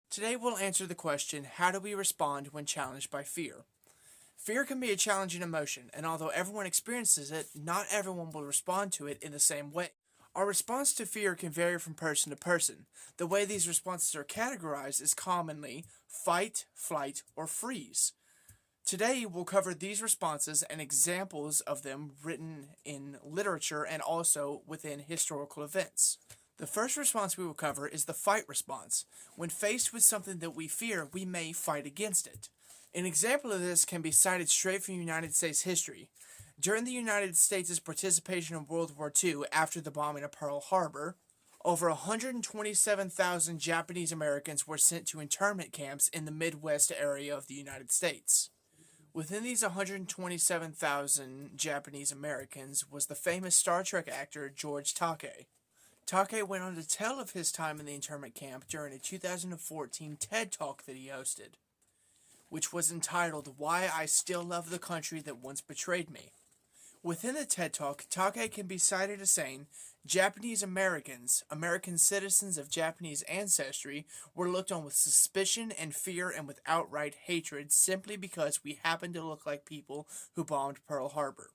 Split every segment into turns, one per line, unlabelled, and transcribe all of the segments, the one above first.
Today we'll answer the question, how do we respond when challenged by fear? Fear can be a challenging emotion, and although everyone experiences it, not everyone will respond to it in the same way. Our response to fear can vary from person to person. The way these responses are categorized is commonly fight, flight, or freeze. Today we'll cover these responses and examples of them written in literature and also within historical events. The first response we will cover is the fight response. When faced with something that we fear, we may fight against it. An example of this can be cited straight from United States history. During the United States' participation in World War II after the bombing of Pearl Harbor, over 127,000 Japanese Americans were sent to internment camps in the Midwest area of the United States. Within these 127,000 Japanese Americans was the famous Star Trek actor George Takei. Takei went on to tell of his time in the internment camp during a 2014 TED Talk that he hosted, which was entitled Why I Still Love the Country That Once Betrayed Me. Within the TED Talk, Takei can be cited as saying, Japanese Americans, American citizens of Japanese ancestry, were looked on with suspicion and fear and with outright hatred simply because we happened to look like people who bombed Pearl Harbor.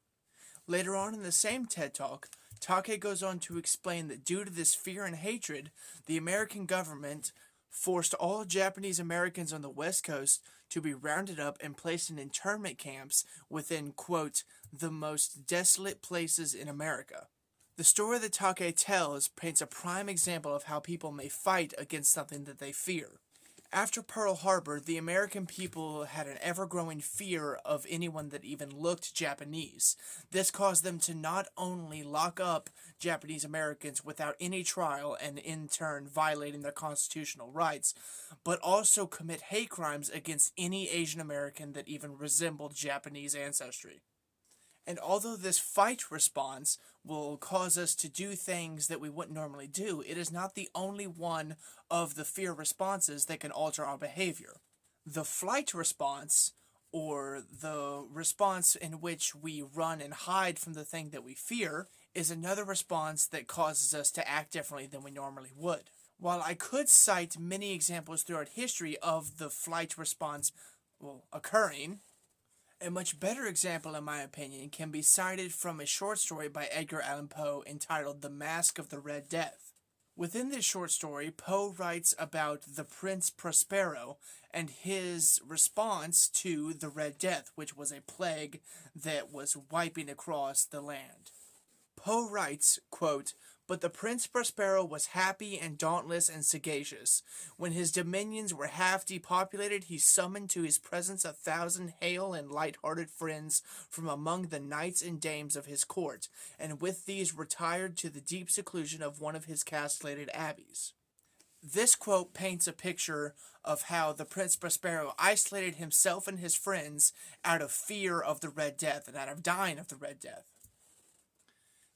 Later on in the same TED Talk, Takei goes on to explain that due to this fear and hatred, the American government forced all Japanese Americans on the West Coast to be rounded up and placed in internment camps within, quote, the most desolate places in America. The story that Takei tells paints a prime example of how people may fight against something that they fear. After Pearl Harbor, the American people had an ever-growing fear of anyone that even looked Japanese. This caused them to not only lock up Japanese Americans without any trial and in turn violating their constitutional rights, but also commit hate crimes against any Asian American that even resembled Japanese ancestry. And although this fight response will cause us to do things that we wouldn't normally do, it is not the only one of the fear responses that can alter our behavior. The flight response, or the response in which we run and hide from the thing that we fear, is another response that causes us to act differently than we normally would. While I could cite many examples throughout history of the flight response occurring, a much better example, in my opinion, can be cited from a short story by Edgar Allan Poe entitled The Mask of the Red Death. Within this short story, Poe writes about the Prince Prospero and his response to the Red Death, which was a plague that was wiping across the land. Poe writes, quote, but the Prince Prospero was happy and dauntless and sagacious. When his dominions were half depopulated, he summoned to his presence 1,000 hale and light-hearted friends from among the knights and dames of his court, and with these retired to the deep seclusion of one of his castellated abbeys. This quote paints a picture of how the Prince Prospero isolated himself and his friends out of fear of the Red Death and out of dying of the Red Death.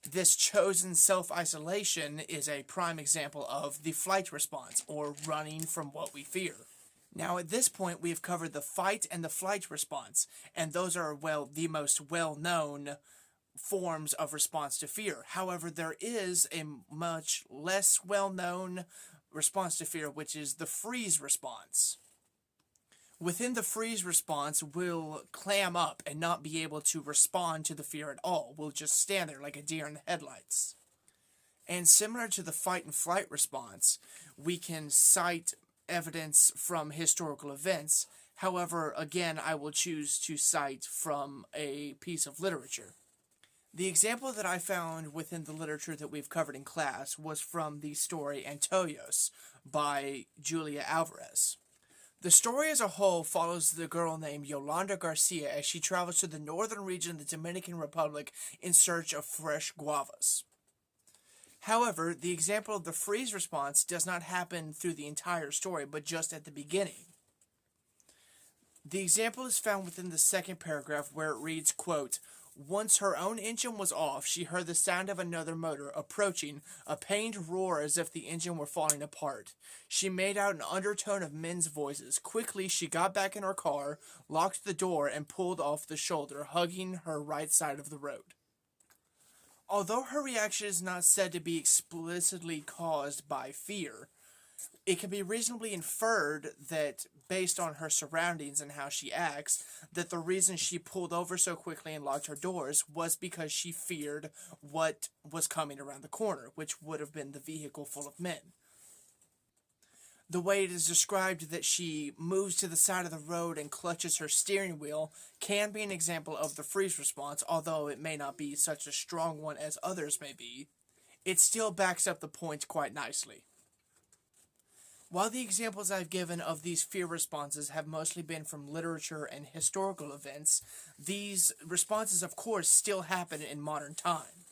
This chosen self-isolation is a prime example of the flight response, or running from what we fear. Now, at this point, we have covered the fight and the flight response, and those are, the most well-known forms of response to fear. However, there is a much less well-known response to fear, which is the freeze response. Within the freeze response, we'll clam up and not be able to respond to the fear at all. We'll just stand there like a deer in the headlights. And similar to the fight and flight response, we can cite evidence from historical events. However, again, I will choose to cite from a piece of literature. The example that I found within the literature that we've covered in class was from the story Antoios by Julia Alvarez. The story as a whole follows the girl named Yolanda Garcia as she travels to the northern region of the Dominican Republic in search of fresh guavas. However, the example of the freeze response does not happen through the entire story, but just at the beginning. The example is found within the second paragraph where it reads, quote, once her own engine was off, she heard the sound of another motor approaching, a pained roar as if the engine were falling apart. She made out an undertone of men's voices. Quickly, she got back in her car, locked the door, and pulled off the shoulder, hugging her right side of the road. Although her reaction is not said to be explicitly caused by fear, It can be reasonably inferred that, based on her surroundings and how she acts, that the reason she pulled over so quickly and locked her doors was because she feared what was coming around the corner, which would have been the vehicle full of men. The way it is described that she moves to the side of the road and clutches her steering wheel can be an example of the freeze response, although it may not be such a strong one as others may be. It still backs up the point quite nicely. While the examples I've given of these fear responses have mostly been from literature and historical events, these responses, of course, still happen in modern time.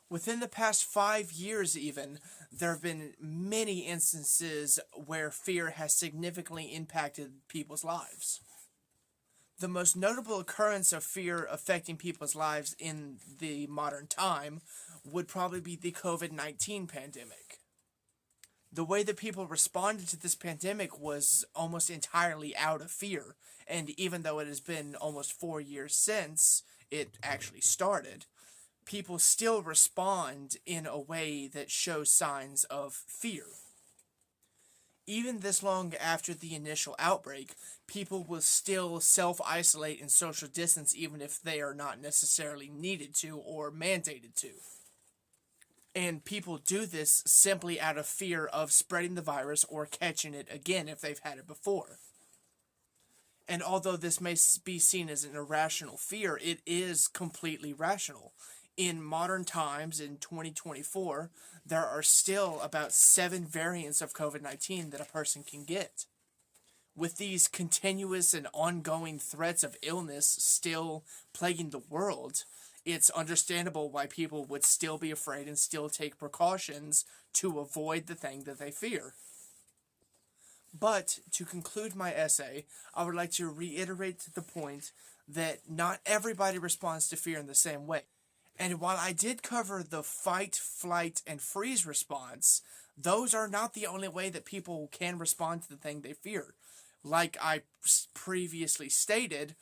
Within the past 5 years even, there have been many instances where fear has significantly impacted people's lives. The most notable occurrence of fear affecting people's lives in the modern time would probably be the COVID-19 pandemic. The way that people responded to this pandemic was almost entirely out of fear, and even though it has been almost 4 years since it actually started, people still respond in a way that shows signs of fear. Even this long after the initial outbreak, people will still self-isolate and social distance even if they are not necessarily needed to or mandated to. And people do this simply out of fear of spreading the virus or catching it again if they've had it before. And although this may be seen as an irrational fear, it is completely rational. In modern times, in 2024, there are still about 7 variants of COVID-19 that a person can get. With these continuous and ongoing threats of illness still plaguing the world, it's understandable why people would still be afraid and still take precautions to avoid the thing that they fear. But, to conclude my essay, I would like to reiterate the point that not everybody responds to fear in the same way. And while I did cover the fight, flight, and freeze response, those are not the only way that people can respond to the thing they fear. Like I previously stated,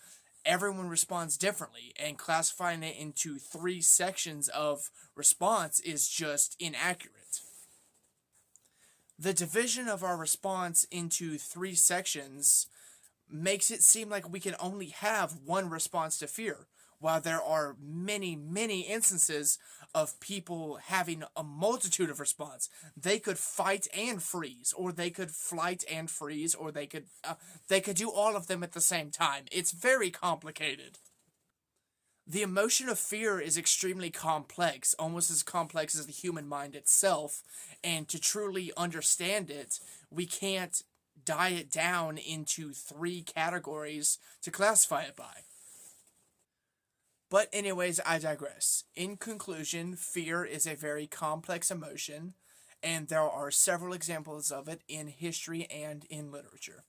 everyone responds differently, and classifying it into 3 sections of response is just inaccurate. The division of our response into 3 sections makes it seem like we can only have one response to fear, while there are many, many instances of people having a multitude of response. They could fight and freeze, or they could flight and freeze, or they could do all of them at the same time. It's very complicated. The emotion of fear is extremely complex, almost as complex as the human mind itself, and to truly understand it, we can't dial it down into 3 categories to classify it by. But anyways, I digress. In conclusion, fear is a very complex emotion, and there are several examples of it in history and in literature.